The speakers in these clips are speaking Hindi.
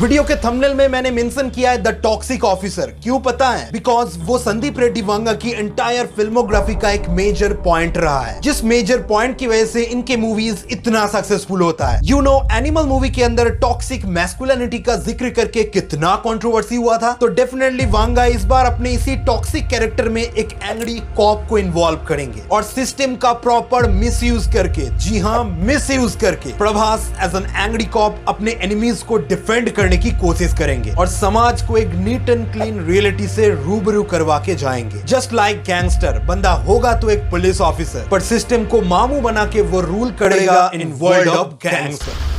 वीडियो के थंबनेल में मैंने मेंशन किया है द टॉक्सिक ऑफिसर। क्यों पता है? बिकॉज वो संदीप रेड्डी वांगा की एंटायर फिल्मोग्राफी का एक मेजर पॉइंट रहा है, जिस मेजर पॉइंट की वजह से इनके मूवीज इतना सक्सेसफुल होता है। यू नो, एनिमल मूवी के अंदर टॉक्सिक मैस्कुलिनिटी का जिक्र करके कितना कंट्रोवर्सी हुआ था, तो डेफिनेटली वांगा इस बार अपने इसी टॉक्सिक कैरेक्टर में एक एंग्री कॉप को इन्वॉल्व करेंगे और सिस्टम का प्रॉपर मिसयूज करके, जी हाँ मिसयूज करके, Prabhas as an angry cop अपने एनिमीज को डिफेंड करने की कोशिश करेंगे और समाज को एक नीट एंड क्लीन रियलिटी से रूबरू करवा के जाएंगे। जस्ट लाइक गैंगस्टर, बंदा होगा तो एक पुलिस ऑफिसर, पर सिस्टम को मामू बना के वो रूल करेगा इन वर्ल्ड ऑफ गैंगस्टर।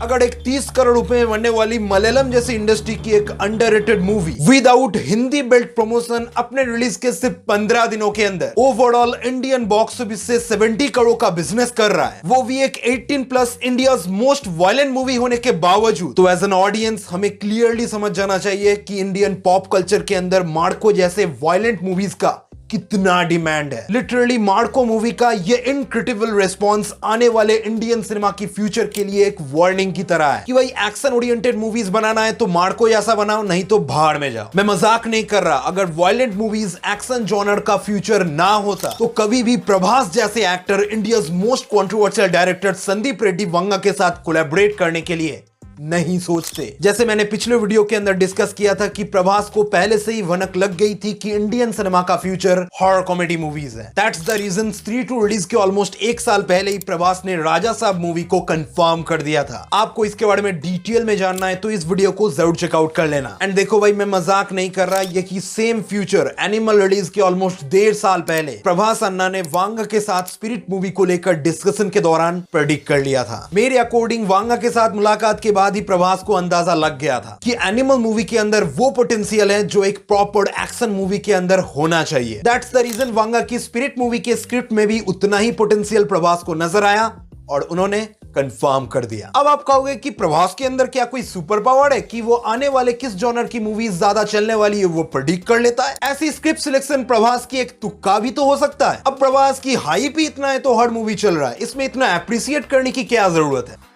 अगर एक 30 करोड़ रुपए में बनने वाली मलयालम जैसी इंडस्ट्री की एक underrated movie without Hindi belt promotion अपने रिलीज के सिर्फ 15 दिनों के अंदर ओवरऑल इंडियन बॉक्स ऑफिस से 70 करोड़ का बिजनेस कर रहा है, वो भी एक 18+ इंडियाज मोस्ट वायलेंट मूवी होने के बावजूद, तो एज एन ऑडियंस हमें क्लियरली समझ जाना चाहिए कि इंडियन पॉप कल्चर के अंदर मार्को जैसे वायलेंट मूवीज का कितना डिमांड है। लिटरली मार्को मूवी का ये इनक्रेडिबल रिस्पॉन्स आने वाले इंडियन सिनेमा की फ्यूचर के लिए एक वार्निंग की तरह है कि भाई एक्शन ओरिएंटेड मूवीज बनाना है तो मार्को जैसा बनाओ, नहीं तो भाड़ में जाओ। मैं मजाक नहीं कर रहा, अगर वायलेंट मूवीज एक्शन जॉनर का फ्यूचर ना होता तो कभी भी प्रभास जैसे actor India's most controversial director Sandeep Reddy Vanga के साथ कोलैबोरेट करने के लिए नहीं सोचते। जैसे मैंने पिछले वीडियो के अंदर डिस्कस किया था कि प्रभास को पहले से ही भनक लग गई थी कि इंडियन सिनेमा का फ्यूचर हॉरर कॉमेडी मूवीज है। दैट्स द रीजन स्त्री 2 रिलीज के ऑलमोस्ट 1 साल पहले ही प्रभास ने राजा साहब मूवी को कंफर्म कर दिया था। आपको इसके बारे में डिटेल में जानना है तो इस वीडियो को जरूर चेकआउट कर लेना। एंड देखो भाई, मैं मजाक नहीं कर रहा, यही सेम फ्यूचर एनिमल रिलीज के ऑलमोस्ट 1.5 साल पहले प्रभास अन्ना ने वांगा के साथ स्पिरिट मूवी को लेकर डिस्कशन के दौरान प्रेडिक्ट कर लिया था। मेरे अकॉर्डिंग वांगा के साथ मुलाकात के बाद ही प्रभास को अंदाजा लग गया था कि एनिमल मूवी के अंदर वो पोटेंशियल है जो एक प्रॉपर एक्शन मूवी के अंदर होना चाहिए। दैट्स द रीजन वांगा की स्पिरिट मूवी के स्क्रिप्ट में भी उतना ही पोटेंशियल प्रभास को नजर आया और उन्होंने कंफर्म कर दिया। अब आप कहोगे कि प्रभास के अंदर क्या कोई सुपर पावर है कि वो आने वाले किस जॉनर की मूवीज ज्यादा चलने वाली है वो प्रेडिक्ट कर लेता है? ऐसी स्क्रिप्ट सिलेक्शन प्रभास की एक तुक्का भी तो हो सकता है। अब प्रभास की हाइप ही इतना है तो हर मूवी चल रहा है, इसमें इतना अप्रिशिएट करने की क्या जरूरत है?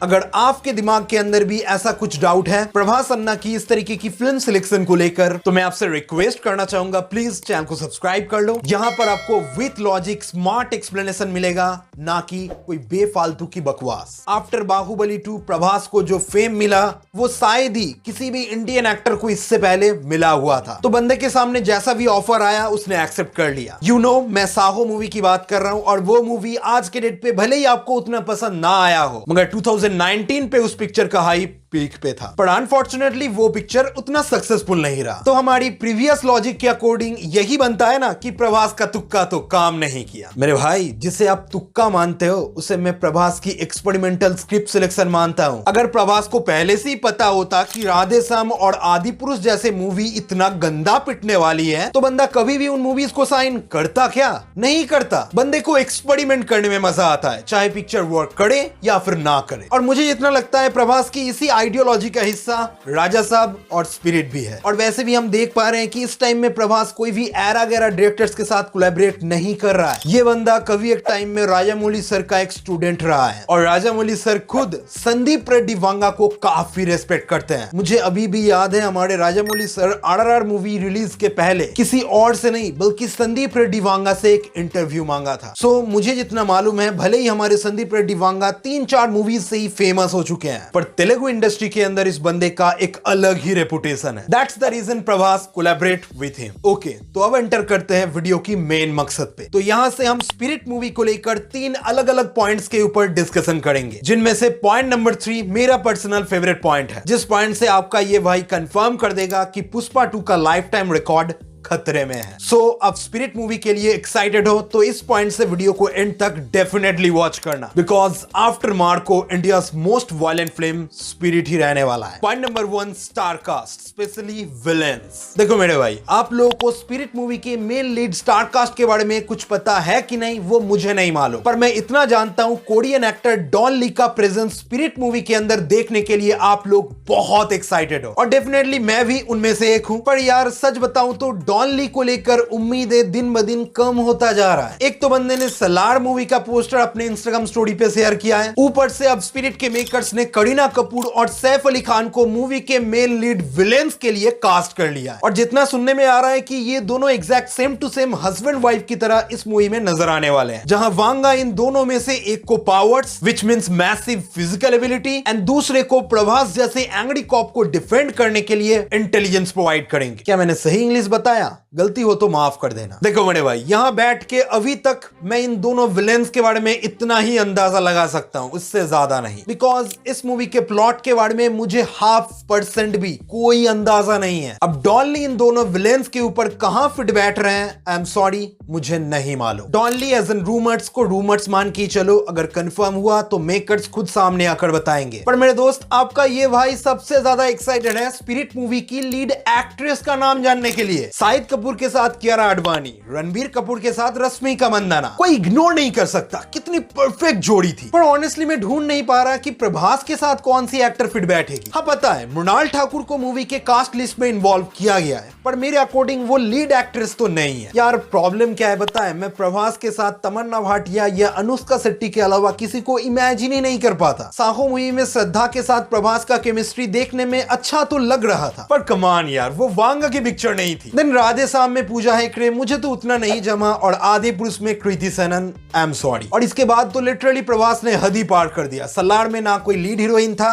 अगर आपके दिमाग के अंदर भी ऐसा कुछ डाउट है प्रभास अन्ना की इस तरीके की फिल्म सिलेक्शन को लेकर, तो मैं आपसे रिक्वेस्ट करना चाहूंगा, प्लीज चैनल को सब्सक्राइब कर लो। यहां पर आपको विथ लॉजिक स्मार्ट एक्सप्लेनेशन मिलेगा, ना कि कोई बेफालतू की बकवास। आफ्टर बाहुबली 2 प्रभास को जो फेम मिला वो शायद ही किसी भी इंडियन एक्टर को इससे पहले मिला हुआ था, तो बंदे के सामने जैसा भी ऑफर आया उसने एक्सेप्ट कर लिया। यू नो, मैं साहो मूवी की बात कर रहा हूं और वो मूवी आज के डेट पे भले ही आपको उतना पसंद ना आया हो, मगर 2019 पे उस पिक्चर का हाइप पीक पे था, पर अनफॉर्चुनेटली वो पिक्चर उतना सक्सेसफुल नहीं रहा। तो हमारी प्रीवियस लॉजिक के अकॉर्डिंग यही बनता है ना कि प्रभास का तुक्का तो काम नहीं किया। मेरे भाई, जिसे आप तुक्का मानते हो उसे मैं प्रभास की एक्सपेरिमेंटल स्क्रिप्ट सिलेक्शन मानता हूं। अगर प्रभास को पहले से ही पता होता कि राधे श्याम और आदि पुरुष जैसे मूवी इतना गंदा पिटने वाली है तो बंदा कभी भी उन मूवीज को साइन करता क्या? नहीं करता। बंदे को एक्सपेरिमेंट करने में मजा आता है, चाहे पिक्चर वर्क करे या फिर ना करे। और मुझे जितना लगता है प्रभास की इसी आइडियोलॉजी का हिस्सा राजा साहब और स्पिरिट भी है। और वैसे भी हम देख पा रहे हैं कि इस टाइम में प्रभास कोई भी एरा गैरा डायरेक्टर्स के साथ कोलैबोरेट नहीं कर रहा है। ये बंदा कभी एक टाइम में राजामौली सर का एक स्टूडेंट रहा है और राजामौली सर खुद संदीप रेड्डी वांगा को काफी रेस्पेक्ट करते हैं। मुझे अभी भी याद है हमारे Rajamouli sir RRR movie release के पहले किसी और से नहीं बल्कि संदीप रेड्डी वांगा से एक इंटरव्यू मांगा था। सो मुझे जितना मालूम है भले ही हमारे संदीप रेड्डी वांगा 3-4 मूवीज से ही फेमस हो चुके हैं, पर तेलुगु इंडस्ट्री के अंदर इस बंदे का एक अलग ही रेपुटेशन है। That's the reason Prabhas collaborate with him. Okay, तो अब एंटर करते हैं वीडियो की मेन मकसद पे। तो यहां से हम स्पिरिट मूवी को लेकर 3 अलग अलग पॉइंट्स के ऊपर डिस्कशन करेंगे, जिनमें से पॉइंट नंबर 3 मेरा पर्सनल फेवरेट पॉइंट है, जिस पॉइंट से आपका ये भाई कंफर्म कर देगा कि पुष्पा 2 का लाइफ टाइम रिकॉर्ड खतरे में है। सो अब स्पिरिट मूवी के लिए एक्साइटेड हो तो इस पॉइंट से वीडियो को एंड तक डेफिनेटली वॉच करना, because after Marco India's most violent film Spirit ही रहने वाला है। Point number 1, star cast, specially villains. देखो मेरे भाई, आप लोगों को स्पिरिट मूवी के मेन लीड स्टार कास्ट के बारे में कुछ पता है कि नहीं वो मुझे नहीं मालूम, पर मैं इतना जानता हूं कोरियन एक्टर डॉन ली का प्रेजेंस स्पिरिट मूवी के अंदर देखने के लिए आप लोग बहुत एक्साइटेड हो और डेफिनेटली मैं भी उनमें से एक हूं। पर यार सच बताऊं तो डॉन ली को लेकर उम्मीदें दिन ब दिन कम होता जा रहा है। एक तो बंदे ने सलार मूवी का पोस्टर अपने इंस्टाग्राम स्टोरी पे शेयर किया है, ऊपर से अब स्पिरिट के मेकर्स ने करीना कपूर और सैफ अली खान को मूवी के मेन लीड विलेंस के लिए कास्ट कर लिया है। और जितना सुनने में आ रहा है कि ये दोनों exact same to same husband wife की तरह इस मूवी में नजर आने वाले हैं, जहां वांगा इन दोनों में से एक को powers which means massive physical ability and दूसरे को प्रभास जैसे एंग्री कॉप को डिफेंड करने के लिए इंटेलिजेंस प्रोवाइड करेंगे। क्या मैंने सही इंग्लिश बताया? गलती हो तो माफ कर देना। देखो बड़े भाई, यहां बैठ के अभी तक मैं इन दोनों विलेंस के बारे में इतना ही अंदाजा लगा सकता हूं, उससे ज्यादा नहीं, बिकॉज इस मूवी के प्लॉट के बारे में मुझे 0.5% भी कोई अंदाजा नहीं है। अब डॉन ली इन दोनों विलेंस के ऊपर कहां फिट बैठ रहे हैं, आई एम सॉरी, मुझे नहीं मालूम। Don Lee as an rumours को रूमर्स मान के चलो, अगर कंफर्म हुआ तो मेकर्स खुद सामने आकर बताएंगे। पर मेरे दोस्त, आपका ये भाई सबसे ज्यादा एक्साइटेड है स्पिरिट मूवी की लीड एक्ट्रेस का नाम जानने के लिए। शाहिद कपूर के साथ कियारा आडवाणी, रणबीर कपूर के साथ रश्मिका मंदाना, कोई इग्नोर नहीं कर सकता कितनी परफेक्ट जोड़ी थी। पर ऑनेस्टली मैं ढूंढ नहीं पा रहा कि प्रभास के साथ कौन सी एक्टर फिट बैठेगी। हाँ पता है, मृणाल ठाकुर को मूवी के कास्ट लिस्ट में इन्वॉल्व किया गया है, पर मेरे अकॉर्डिंग वो लीड एक्ट्रेस तो नहीं है। यार प्रॉब्लम क्या है पता है, मैं प्रभास के साथ तमन्ना भाटिया या अनुष्का शेट्टी के अलावा किसी को इमेजिन ही नहीं कर पाता। साहो मूवी में श्रद्धा के साथ प्रभास का केमिस्ट्री देखने में अच्छा तो लग रहा था, पर कमान यार, वो वांगा की पिक्चर नहीं थी। देन राधे शाम में पूजा हेगड़े, मुझे तो उतना नहीं जमा, और आदि पुरुष में Kriti Sanon, I am sorry. और इसके बाद तो लिटरली प्रभास ने हद ही पार कर दिया। सलार में ना कोई लीड हीरोइन था,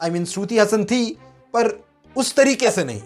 आई मीन श्रुति हसन थी, पर उस तरीके से नहीं।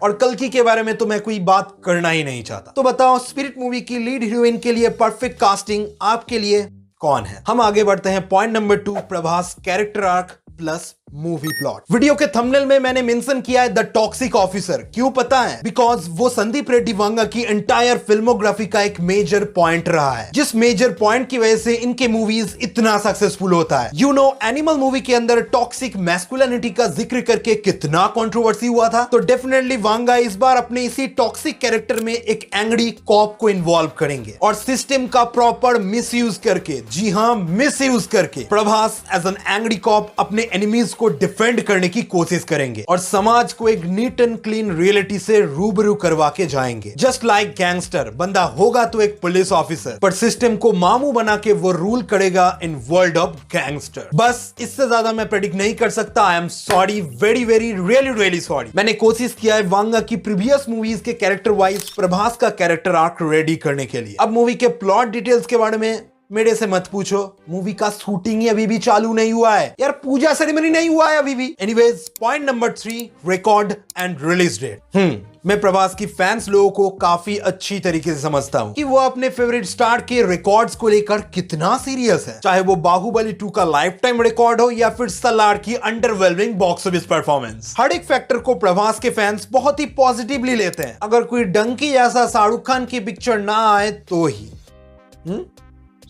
और कल्कि के बारे में तो मैं कोई बात करना ही नहीं चाहता। तो बताओ, स्पिरिट मूवी की लीड हीरोइन के लिए परफेक्ट कास्टिंग आपके लिए कौन है? हम आगे बढ़ते हैं point number 2, Prabhas character arc plus movie plot. Video के थंबनेल में मैंने मेंशन किया है द टॉक्सिक ऑफिसर। क्यों पता है? बिकॉज वो संदीप रेड्डी वांगा की एंटायर फिल्मोग्राफी का एक मेजर पॉइंट रहा है, जिस मेजर पॉइंट की वजह से इनके मूवीज इतना सक्सेसफुल होता है। यू नो, एनिमल मूवी के अंदर टॉक्सिक मैस्कुलिनिटी का जिक्र करके कितना कंट्रोवर्सी हुआ था, तो डेफिनेटली वांगा इस बार अपने इसी टॉक्सिक कैरेक्टर में एक एंग्री कॉप को इन्वॉल्व करेंगे और सिस्टम का प्रॉपर मिसयूज करके, जी हाँ मिसयूज करके, Prabhas as an angry cop अपने एनिमीज को डिफेंड करने की कोशिश करेंगे और समाज को एक नीट एंड क्लीन रियलिटी से रूबरू करवा के जाएंगे। जस्ट लाइक गैंगस्टर, बंदा होगा तो एक पुलिस ऑफिसर, पर सिस्टम को मामू बना के वो रूल करेगा इन वर्ल्ड ऑफ गैंगस्टर। बस इससे ज्यादा मैं प्रेडिक्ट नहीं कर सकता। I am sorry, very very really really sorry. मैंने कोशिश किया है वांगा की प्रीवियस मूवीज के कैरेक्टर वाइज प्रभास का कैरेक्टर आर्क रेडी करने के लिए। अब मूवी के प्लॉट डिटेल्स के बारे में मेरे से मत पूछो, मूवी का शूटिंग ही अभी भी चालू नहीं हुआ है यार, पूजा सेरेमनी नहीं हुआ है अभी भी। Anyways, point number 3, record and release date. मैं प्रभास की फैंस लोगों को काफी अच्छी तरीके से समझता हूं कि वो अपने फेवरेट स्टार के रिकॉर्ड्स को लेकर कितना सीरियस है, चाहे वो बाहुबली 2 का लाइफ टाइम रिकॉर्ड हो या फिर सलार की अंडरवेलमिंग बॉक्स ऑफिस परफॉर्मेंस। हर एक फैक्टर को प्रभास के फैंस बहुत ही पॉजिटिवली लेते हैं। अगर कोई डंकी जैसा शाहरुख खान की पिक्चर ना आए तो ही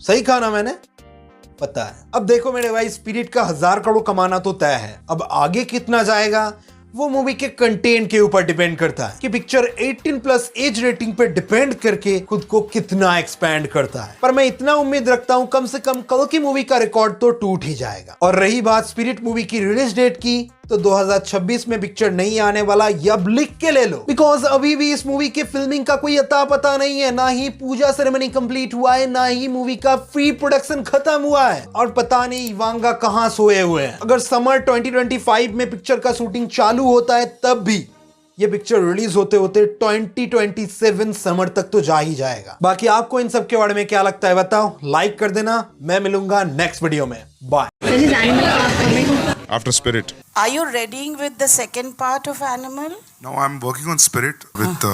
सही कहा ना मैंने? पता है। अब देखो मेरे भाई, स्पिरिट का 1000 करोड़ कमाना तो तय है, अब आगे कितना जाएगा वो मूवी के कंटेंट के ऊपर डिपेंड करता है कि पिक्चर 18+ एज रेटिंग पे डिपेंड करके खुद को कितना एक्सपैंड करता है। पर मैं इतना उम्मीद रखता हूं कम से कम कल की मूवी का रिकॉर्ड तो टूट ही जाएगा। और रही बात स्पिरिट मूवी की रिलीज डेट की, तो 2026 में पिक्चर नहीं आने वाला, अब लिख के ले लो, बिकॉज अभी भी इस मूवी के फिल्मिंग का कोई अता पता नहीं है, ना ही पूजा सेरेमनी कंप्लीट हुआ है, ना ही मूवी का प्री प्रोडक्शन खत्म हुआ है, और पता नहीं वांगा कहां सोए हुए हैं। अगर समर 2025 में पिक्चर का शूटिंग चालू होता है तब भी ये पिक्चर रिलीज होते होते 2027 समर तक तो जा ही जाएगा। बाकी आपको इन सब के बारे में क्या लगता है बताओ, लाइक कर देना। मैं मिलूंगा नेक्स्ट वीडियो में, bye. After Spirit. Are you readying with the second part of Animal? Now I'm working on Spirit with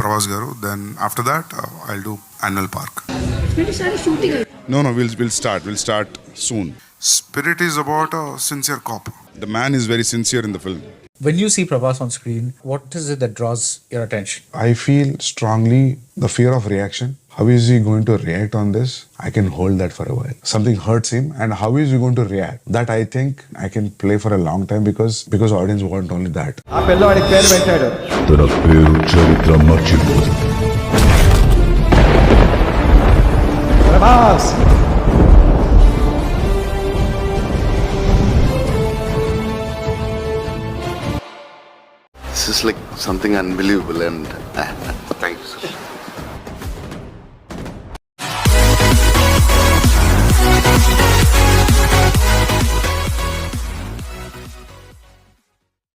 Pravas Garu. Then after that, I'll do Animal Park. Spirit started shooting. No, we'll start. We'll start soon. Spirit is about a sincere cop. The man is very sincere in the film. When you see Prabhas on screen, what is it that draws your attention? I feel strongly the fear of reaction. How is he going to react on this? I can hold that for a while. Something hurts him and how is he going to react? That I think I can play for a long time because audience want only that. ఆ పిల్లవాడికి పేరు పెట్టాడు. తన పేరు చరిత్ర మర్చిపోదు. Prabhas. This is like something unbelievable, and thank you, sir.